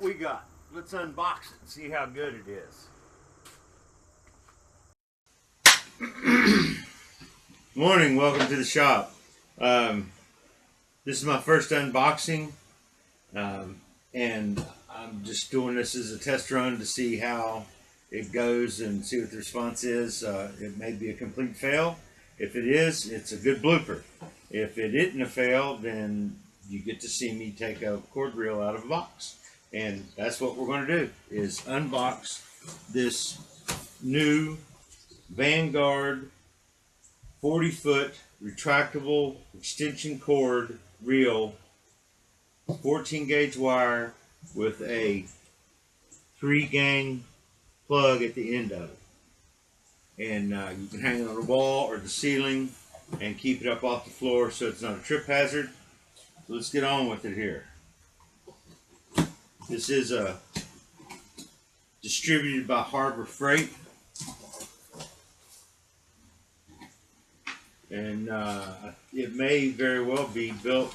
we got. Let's unbox it and see how good it is. Morning, welcome to the shop. This is my first unboxing, and I'm just doing this as a test run to see how it goes and see what the response is. It may be a complete fail. If it is, it's a good blooper. If it isn't a fail, then you get to see me take a cord reel out of a box. And that's what we're going to do, is unbox this new Vanguard 40-foot retractable extension cord reel, 14 gauge wire with a 3-gang plug at the end of it. And you can hang it on the wall or the ceiling and keep it up off the floor so it's not a trip hazard. So let's get on with it here. This is distributed by Harbor Freight, and it may very well be built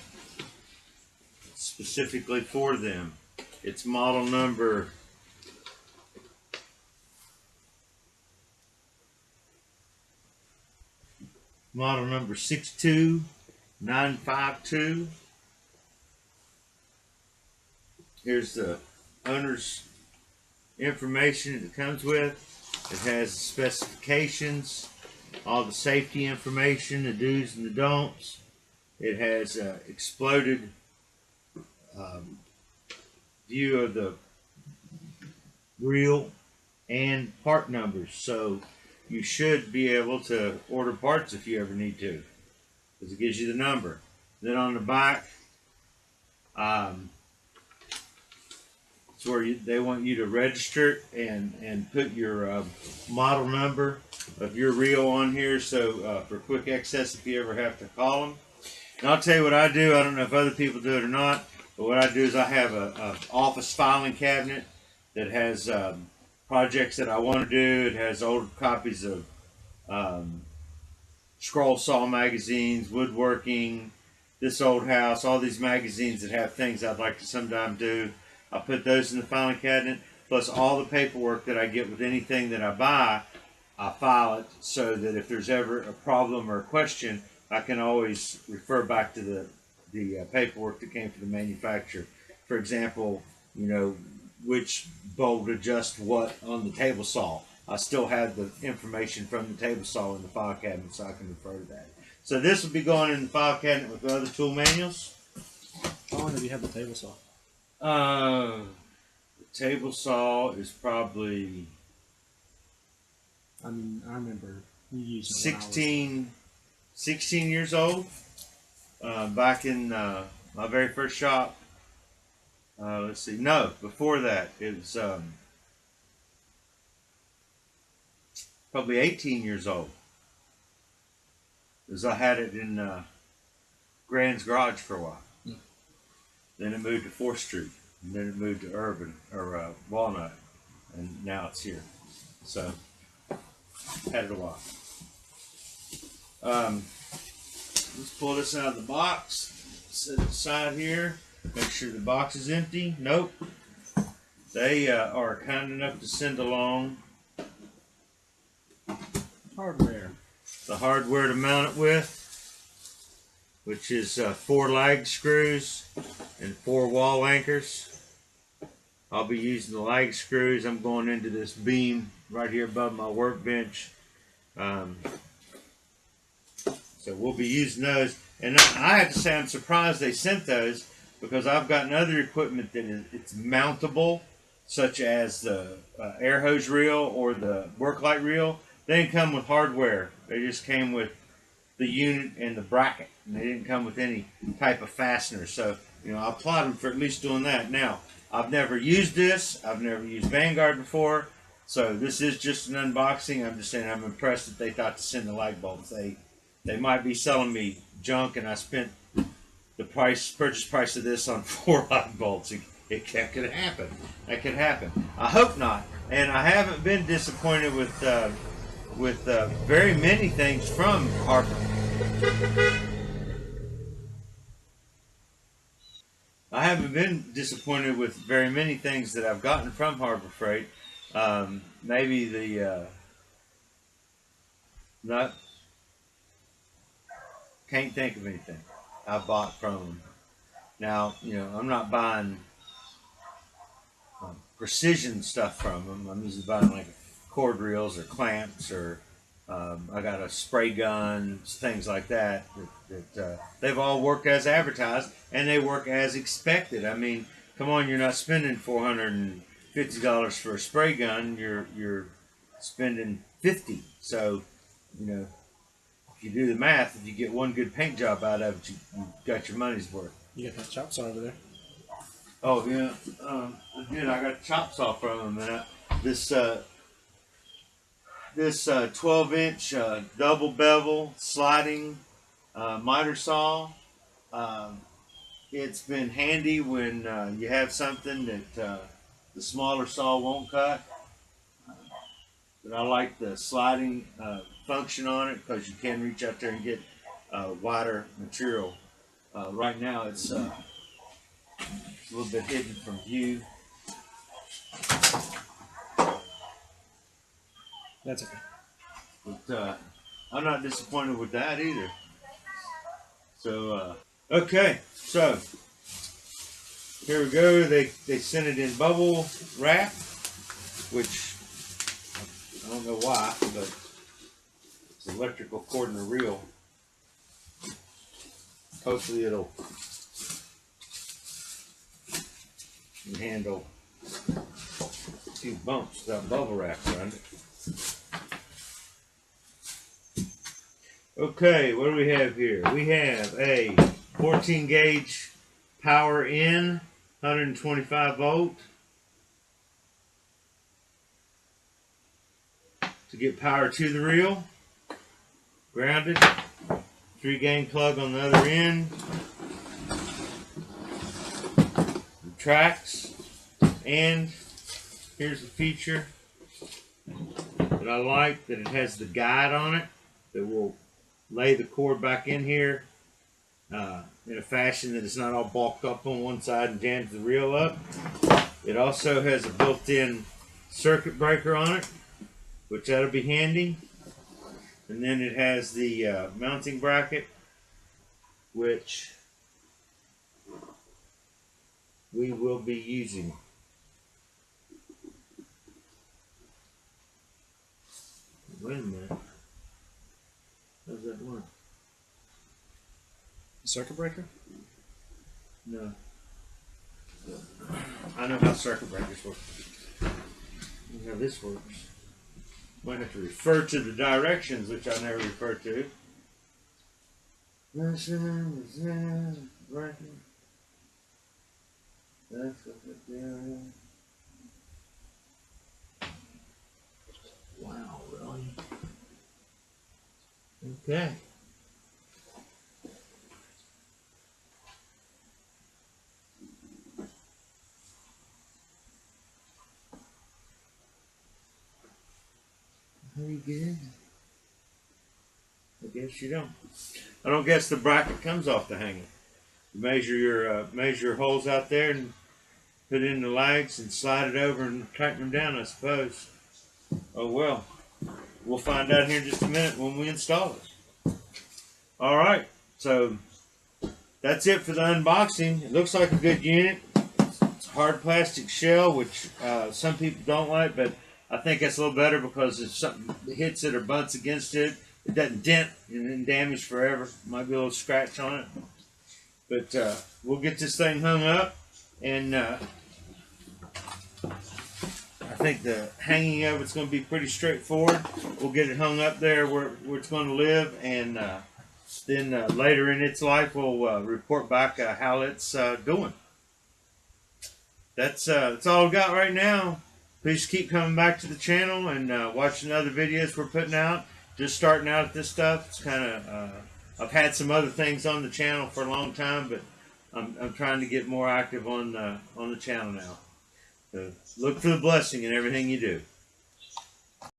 specifically for them. It's model number 62952. Here's the owner's information it comes with. It has the specifications, all the safety information, the do's and the don'ts. It has an exploded view of the reel and part numbers, so you should be able to order parts if you ever need to, because it gives you the number. Then on the back, it's where they want you to register and put your model number of your reel on here, so for quick access if you ever have to call them. And I'll tell you what I do. I don't know if other people do it or not, but what I do is I have a office filing cabinet that has projects that I want to do. It has old copies of scroll saw magazines, woodworking, This Old House, all these magazines that have things I'd like to sometime do. I put those in the filing cabinet, plus all the paperwork that I get with anything that I buy. I file it so that if there's ever a problem or a question, I can always refer back to the paperwork that came from the manufacturer. For example, you know, which bolt adjusts what on the table saw. I still have the information from the table saw in the file cabinet, so I can refer to that. So this will be going in the file cabinet with the other tool manuals. How long have you had the table saw? The table saw is probably, I mean, I remember you using it 16 years old. Back in my very first shop. Let's see. No, before that, it was probably 18 years old. Because I had it in Grand's garage for a while. Yeah. Then it moved to 4th Street. And then it moved to Urban, or Walnut. And now it's here. So, had it a while. Let's pull this out of the box. Set it aside here. Make sure the box is empty. Nope. They are kind enough to send along hardware. The hardware to mount it with, which is 4 lag screws and 4 wall anchors. I'll be using the lag screws. I'm going into this beam right here above my workbench. So we'll be using those. And I have to say I'm surprised they sent those, because I've gotten other equipment that it's mountable, such as the air hose reel or the work light reel. They didn't come with hardware. They just came with the unit and the bracket. And they didn't come with any type of fastener. So, you know, I applaud them for at least doing that. Now, I've never used this. I've never used Vanguard before. So this is just an unboxing. I'm just saying I'm impressed that they thought to send the lag bolts. They might be selling me junk, and I spent the purchase price of this on 4 lag bolts. It could happen. That could happen. I hope not. And I haven't been disappointed with very many things from Harbor. I haven't been disappointed with very many things that I've gotten from Harbor Freight. Maybe the not can't think of anything I bought from them. Now, I'm not buying precision stuff from them. I'm usually buying like cord reels or clamps, or I got a spray gun, things like that. That they've all worked as advertised, and they work as expected. I mean, come on, you're not spending $450 for a spray gun. You're spending $50. So, if you do the math, if you get one good paint job out of it, you got your money's worth. You got that chop saw over there. Oh yeah, again, I got chop saw from them, and this 12-inch double bevel sliding miter saw. It's been handy when you have something that the smaller saw won't cut. But I like the sliding function on it because you can reach out there and get wider material. Right now it's a little bit hidden from view. That's okay. But I'm not disappointed with that either. So, okay, so here we go. They sent it in bubble wrap, which I don't know why, but it's electrical cord and a reel. Hopefully it'll handle a few bumps without bubble wrap around it. Okay, what do we have here? We have a 14 gauge power in, 125 volt. To get power to the reel, grounded, 3-gain plug on the other end, retracts, and here's the feature that I like, that it has the guide on it that will lay the cord back in here in a fashion that it's not all bulked up on one side and jams the reel up. It also has a built-in circuit breaker on it, which that'll be handy. And then it has the mounting bracket, which we will be using. Wait a minute. How does that work? Circuit breaker? No. I know how circuit breakers work. I know how this works. Might have to refer to the directions, which I never refer to. That's what we're doing. Wow, really? Okay. How do you get in? I guess you don't. I don't guess the bracket comes off the hanger. You measure your holes out there and put in the legs and slide it over and tighten them down, I suppose. Oh well. We'll find out here in just a minute when we install it. Alright, so that's it for the unboxing. It looks like a good unit. It's a hard plastic shell, which some people don't like, but I think that's a little better because if something hits it or bumps against it, it doesn't dent and then damage forever. Might be a little scratch on it. But we'll get this thing hung up, and I think the hanging of it's going to be pretty straightforward. We'll get it hung up there where it's going to live, and then later in its life we'll report back how it's doing. That's all I've got right now. Please keep coming back to the channel and watching other videos we're putting out. Just starting out at this stuff. It's kind of I've had some other things on the channel for a long time, but I'm trying to get more active on the channel now. So look for the blessing in everything you do.